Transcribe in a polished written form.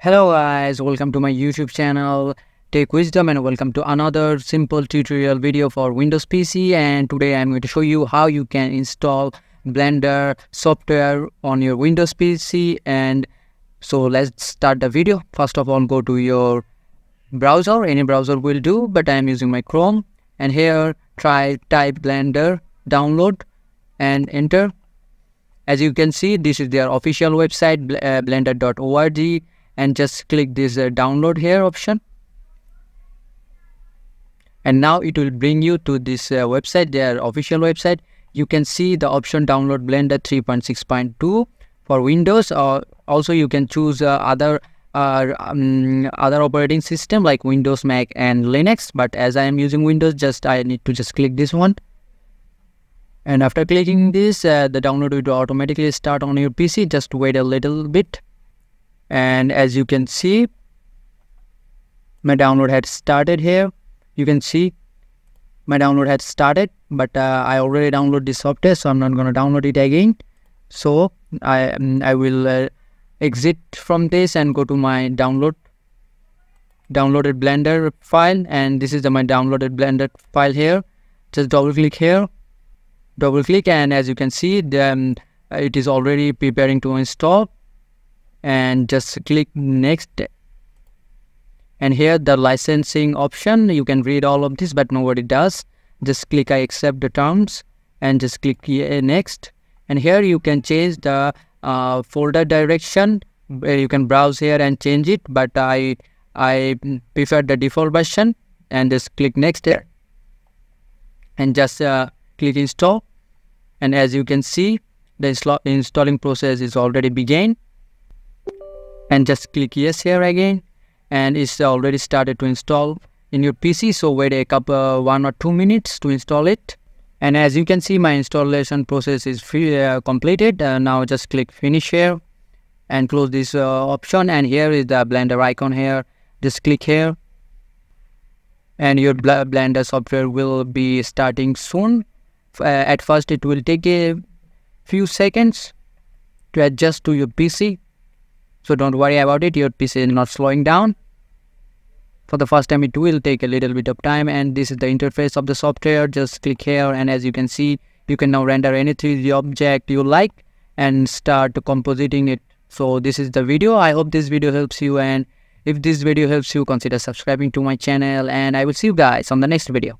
Hello guys, welcome to my YouTube channel Tech Wisdom, and welcome to another simple tutorial video for Windows PC. And today I'm going to show you how you can install Blender software on your Windows PC. And so let's start the video. First of all, go to your browser. Any browser will do, but I'm using my Chrome. And here type Blender, download and enter. As you can see, this is their official website, blender.org. And just click this download here option, and now it will bring you to this website, their official website. You can see the option download Blender 3.6.2 for Windows, or also you can choose other operating system like Windows, Mac and Linux. But as I am using Windows, I need to just click this one. And after clicking this, the download will automatically start on your PC. Just wait a little bit. And as you can see, my download had started here. You can see my download had started, but I already downloaded this software, so I'm not going to download it again. So I will exit from this and go to my downloaded Blender file, and this is my downloaded Blender file here. Just double click here, and as you can see, it is already preparing to install. And just click next, and here the licensing option, you can read all of this, but nobody does. Just click I accept the terms and just click next. And here you can change the folder direction. You can browse here and change it, but I prefer the default version. And just click next here and just click install. And as you can see, the installing process is already began. And just click yes here again, and it's already started to install in your PC. So wait a couple 1 or 2 minutes to install it. And as you can see, my installation process is completed. Now just click finish here and close this option. And here is the Blender icon here. Just click here, and your Blender software will be starting soon. At first it will take a few seconds to adjust to your PC. So don't worry about it, your PC is not slowing down. For the first time it will take a little bit of time. And this is the interface of the software. Just click here, and as you can see, you can now render any 3D object you like and start compositing it. So this is the video. I hope this video helps you, and if this video helps you, consider subscribing to my channel, and I will see you guys on the next video.